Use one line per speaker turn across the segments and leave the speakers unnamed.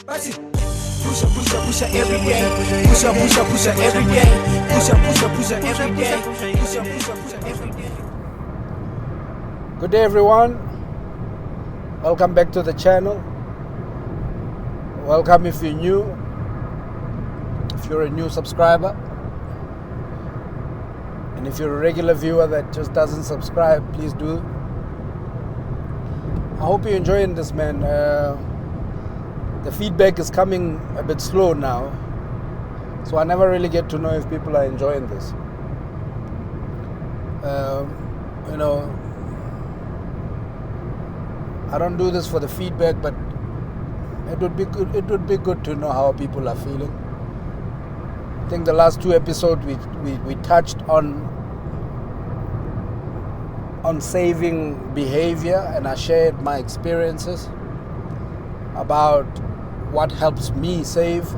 Pusha, pusha, pusha every day. Pusha, pusha, pusha every day. Pusha, pusha, pusha every day. Pusha, pusha, pusha every day.
Good day, everyone. Welcome back to the channel. Welcome if you're new. If you're a new subscriber. And if you're a regular viewer that just doesn't subscribe, please do. I hope you're enjoying this, man. The feedback is coming a bit slow now, so I never really get to know if people are enjoying this. I don't do this for the feedback, but it would be good. It would be good to know how people are feeling. I think the last two episodes we touched on saving behavior, and I shared my experiences about what helps me save.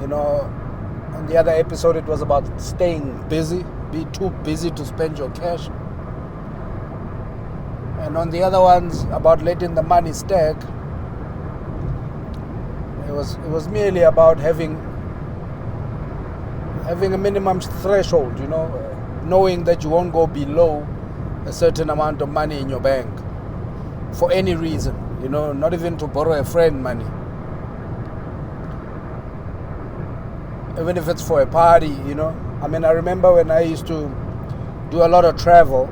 On the other episode it was about staying busy, be too busy to spend your cash. And on the other ones about letting the money stack, it was merely about having a minimum threshold, knowing that you won't go below a certain amount of money in your bank for any reason, not even to borrow a friend money. Even if it's for a party, I remember when I used to do a lot of travel,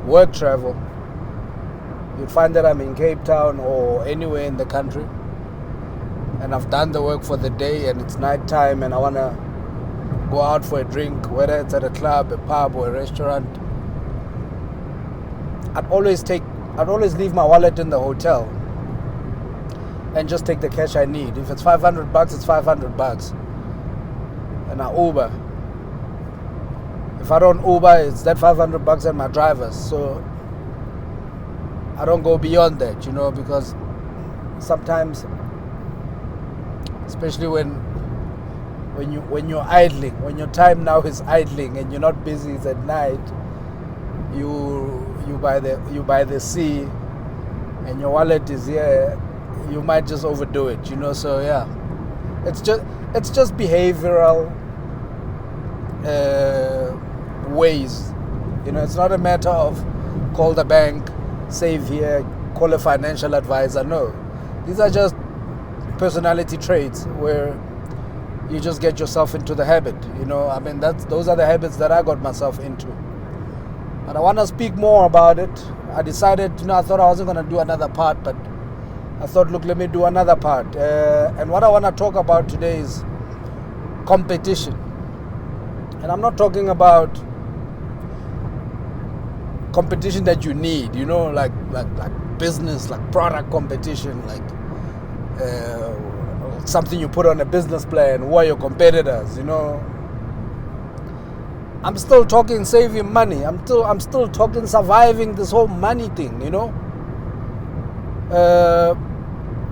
work travel, you'd find that I'm in Cape Town or anywhere in the country, and I've done the work for the day and it's night time and I want to go out for a drink, whether it's at a club, a pub or a restaurant. I'd always leave my wallet in the hotel and just take the cash I need. If it's $500, it's $500, and I Uber. If I don't Uber, it's that $500 and my driver's. So I don't go beyond that, because sometimes, especially when you're idling, when your time now is idling and you're not busy, it's at night, you by the sea and your wallet is here, you might just overdo it, so yeah, it's just behavioral ways. It's not a matter of call the bank, save here, call a financial advisor. No, these are just personality traits where you just get yourself into the habit. Those are the habits that I got myself into. But I want to speak more about it. I decided, I thought I wasn't going to do another part, but I thought, look, let me do another part. And what I want to talk about today is competition. And I'm not talking about competition that you need, like business, like product competition, like something you put on a business plan. Who are your competitors? I'm still talking saving money. I'm still talking surviving this whole money thing.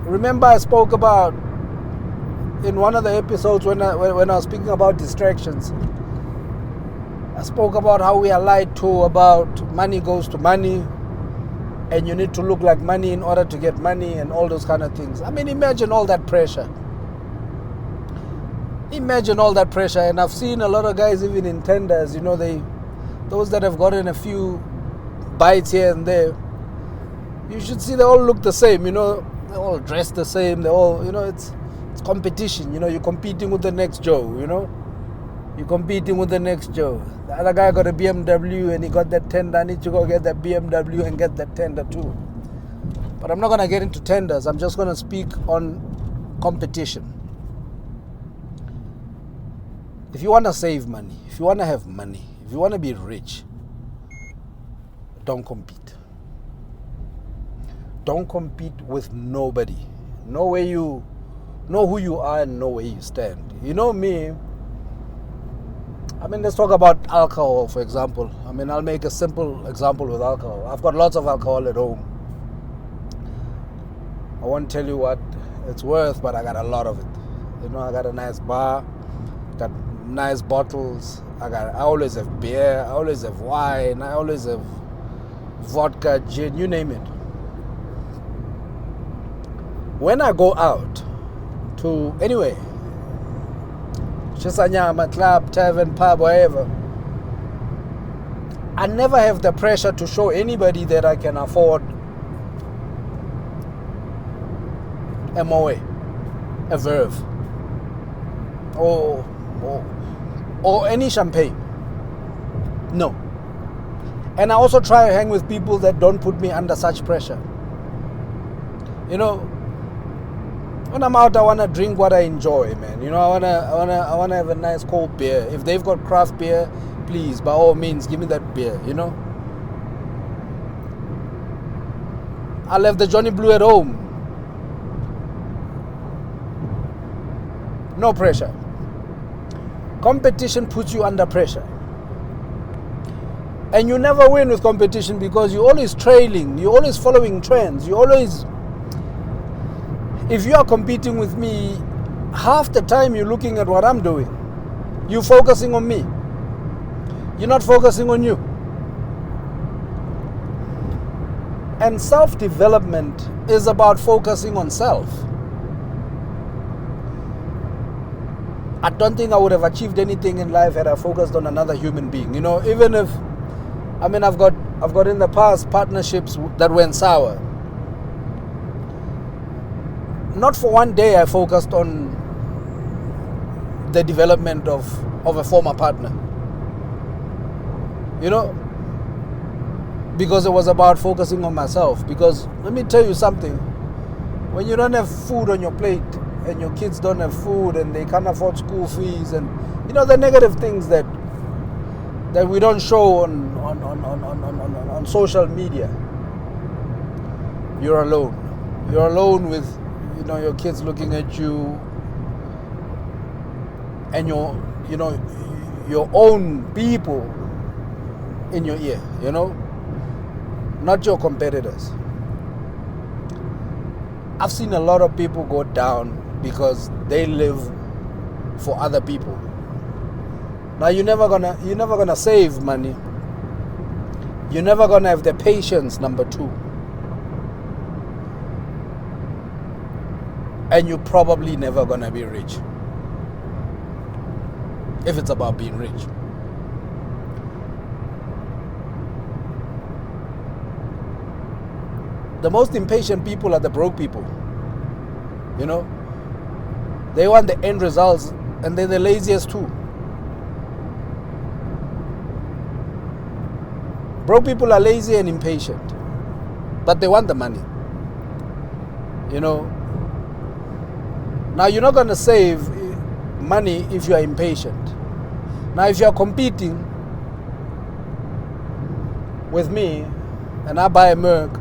Remember, I spoke about in one of the episodes when I was speaking about distractions. I spoke about how we are lied to about money goes to money, and you need to look like money in order to get money and all those kind of things. Imagine all that pressure. Imagine all that pressure. And I've seen a lot of guys even in tenders, those that have gotten a few bites here and there, you should see they all look the same, they all dress the same, they all, it's competition, you're competing with the next Joe, you're competing with the next Joe. The other guy got a BMW and he got that tender. I need to go get that BMW and get that tender too. But I'm not going to get into tenders. I'm just going to speak on competition. If you want to save money, if you want to have money, if you want to be rich, don't compete. Don't compete with nobody. Know who you are and know where you stand. Me, let's talk about alcohol, for example. I'll make a simple example with alcohol. I've got lots of alcohol at home. I won't tell you what it's worth, but I got a lot of it. I got a nice bar, got nice bottles. I always have beer, I always have wine, I always have vodka, gin, you name it. when I go out to anyway, Chisanyama, club, tavern, pub, wherever, I never have the pressure to show anybody that I can afford a Moe, a Verve, or any champagne. No. And I also try to hang with people that don't put me under such pressure. You know, when I'm out, I want to drink what I enjoy, man. You know, I wanna have a nice cold beer. If they've got craft beer, please, by all means, give me that beer. You know, I left the Johnny Blue at home. No pressure. Competition puts you under pressure. And you never win with competition because you're always trailing, you're always following trends, if you are competing with me, half the time you're looking at what I'm doing. You're focusing on me. You're not focusing on you. And self-development is about focusing on self. I don't think I would have achieved anything in life had I focused on another human being. You know, even if, I've got in the past partnerships that went sour. Not for one day I focused on the development of a former partner. You know, because it was about focusing on myself. Because let me tell you something, when you don't have food on your plate and your kids don't have food and they can't afford school fees and, you know, the negative things that we don't show on social media, you're alone. You're alone with, you know, your kids looking at you and your own people in your ear, you know, not your competitors. I've seen a lot of people go down because they live for other people. Now you're never gonna save money. You're never gonna have the patience, number two. And you're probably never gonna be rich. If it's about being rich. The most impatient people are the broke people. You know? They want the end results and they're the laziest too. Broke people are lazy and impatient, but they want the money. You know? Now you're not going to save money if you are impatient. Now if you are competing with me and I buy a Merc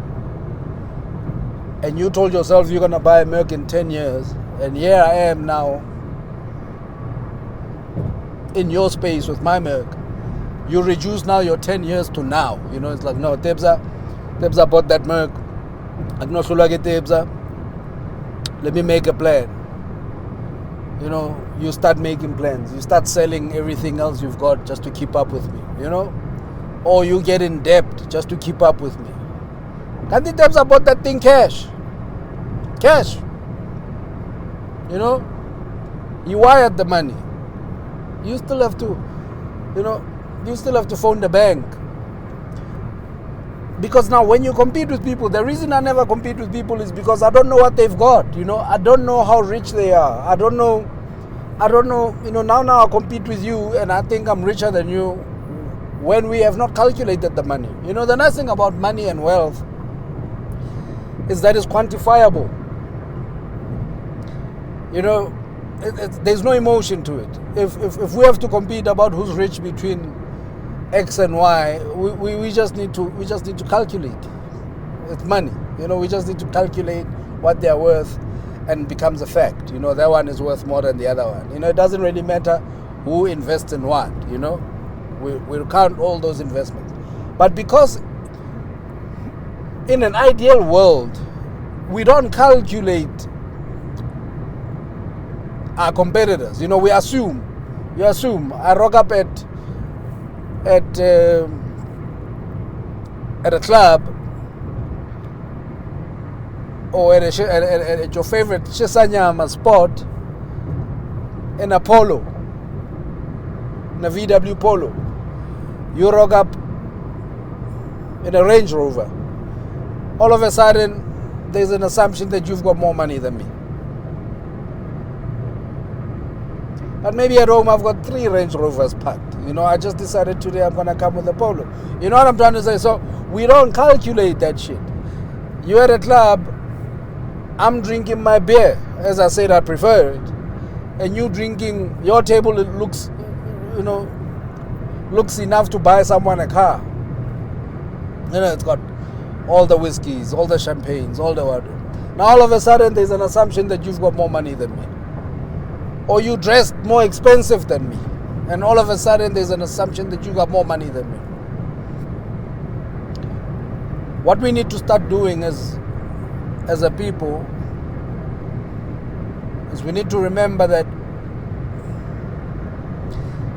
and you told yourself you're going to buy a Merc in 10 years and here I am now in your space with my Merc, you reduce now your 10 years to now. You know, it's like, no, Tebza bought that Merc. Let me make a plan. You know, you start making plans. You start selling everything else you've got just to keep up with me, you know? Or you get in debt just to keep up with me. Kanti Tebza bought that thing cash. Cash. You know? You wired the money. You still have to, you know, you still have to phone the bank. Because now when you compete with people, the reason I never compete with people is because I don't know what they've got. You know, I don't know how rich they are. I don't know, you know, now I compete with you and I think I'm richer than you when we have not calculated the money. You know, the nice thing about money and wealth is that it's quantifiable. You know, there's no emotion to it. If we have to compete about who's rich between X and Y, we just need to calculate. It's money. You know, we just need to calculate what they're worth and it becomes a fact. You know, that one is worth more than the other one. You know, it doesn't really matter who invests in what, you know. We'll count all those investments. But because in an ideal world, we don't calculate our competitors. You know, we assume. I rock up at a club or at your favorite Shisanyama spot in a polo, in a VW Polo, you rock up in a Range Rover, all of a sudden there's an assumption that you've got more money than me. And maybe at home I've got 3 Range Rovers parked. I just decided today I'm going to come with a Polo. You know what I'm trying to say? So we don't calculate that shit. You're at a club, I'm drinking my beer, as I said I prefer it, and you drinking, your table it looks enough to buy someone a car. It's got all the whiskeys, all the champagnes, all the water. Now all of a sudden there's an assumption that you've got more money than me. Or you dressed more expensive than me. And all of a sudden there's an assumption that you got more money than me. What we need to start doing as a people is we need to remember that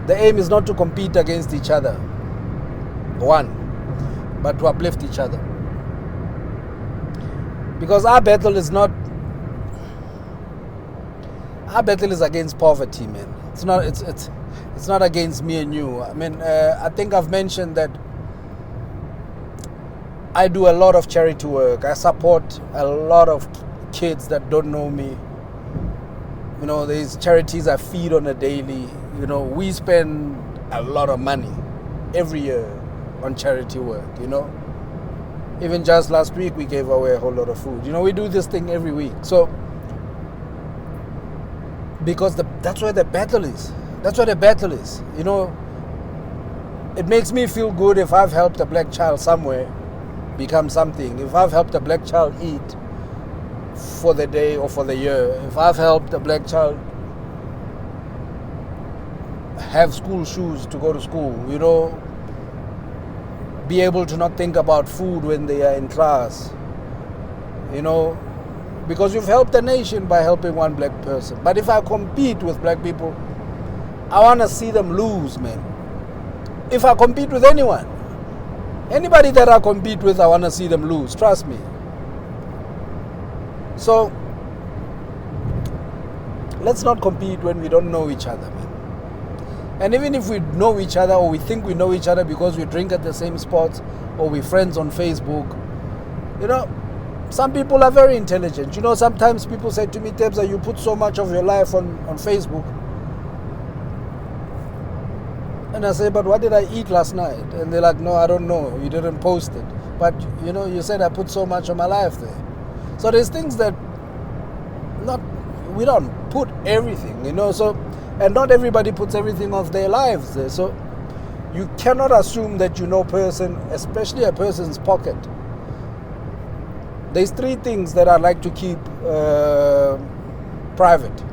the aim is not to compete against each other, but to uplift each other. Because our battle is against poverty, man. It's not against me and you. I mean, I think I've mentioned that I do a lot of charity work. I support a lot of kids that don't know me. There's charities I feed on a daily. We spend a lot of money every year on charity work, Even just last week we gave away a whole lot of food. We do this thing every week. So, because that's where the battle is. That's where the battle is. It makes me feel good if I've helped a black child somewhere become something. If I've helped a black child eat for the day or for the year. If I've helped a black child have school shoes to go to school, be able to not think about food when they are in class, because you've helped the nation by helping one black person. But if I compete with black people, I want to see them lose, man. If I compete with anybody that I compete with, I want to see them lose, trust me. So let's not compete when we don't know each other, man. And even if we know each other, or we think we know each other because we drink at the same spots, or we're friends on Facebook, some people are very intelligent. Sometimes people say to me, Tebza, you put so much of your life on Facebook. And I say, but what did I eat last night? And they're like, no, I don't know. You didn't post it. But, you said I put so much of my life there. So there's things that we don't put everything, so, and not everybody puts everything of their lives there. So you cannot assume that you know person, especially a person's pocket. There's 3 things that I like to keep private.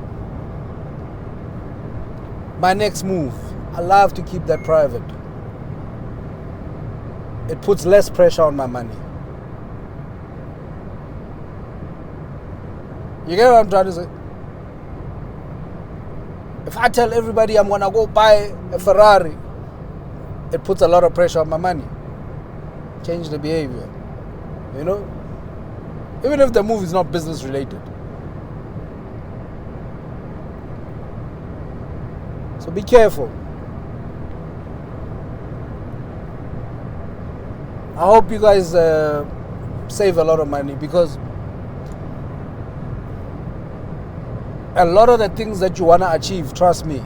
My next move, I love to keep that private. It puts less pressure on my money. You get what I'm trying to say? If I tell everybody I'm going to go buy a Ferrari, it puts a lot of pressure on my money. Change the behavior. Even if the move is not business related. So be careful. I hope you guys save a lot of money, because a lot of the things that you want to achieve, trust me,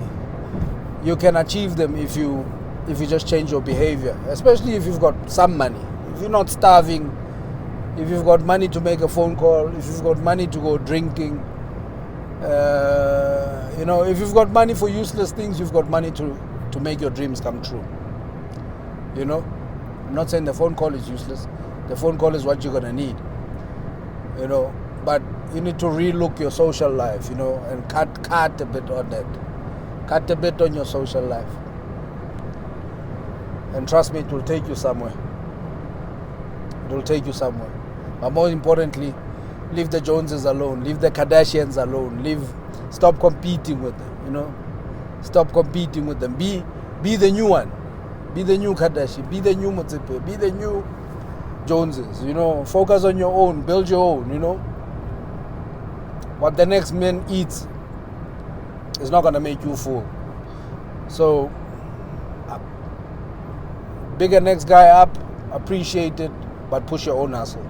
you can achieve them if you just change your behavior, especially if you've got some money. If you're not starving, if you've got money to make a phone call, if you've got money to go drinking, if you've got money for useless things, you've got money to make your dreams come true. I'm not saying the phone call is useless. The phone call is what you're going to need. But you need to relook your social life, and cut a bit on that. Cut a bit on your social life. And trust me, it will take you somewhere. It will take you somewhere. But more importantly, leave the Joneses alone. Leave the Kardashians alone. Stop competing with them, Stop competing with them. Be the new one. Be the new Kardashian. Be the new Motsepe. Be the new Joneses, Focus on your own. Build your own, what the next man eats is not going to make you full. So, bigger next guy up, appreciate it, but push your own hustle.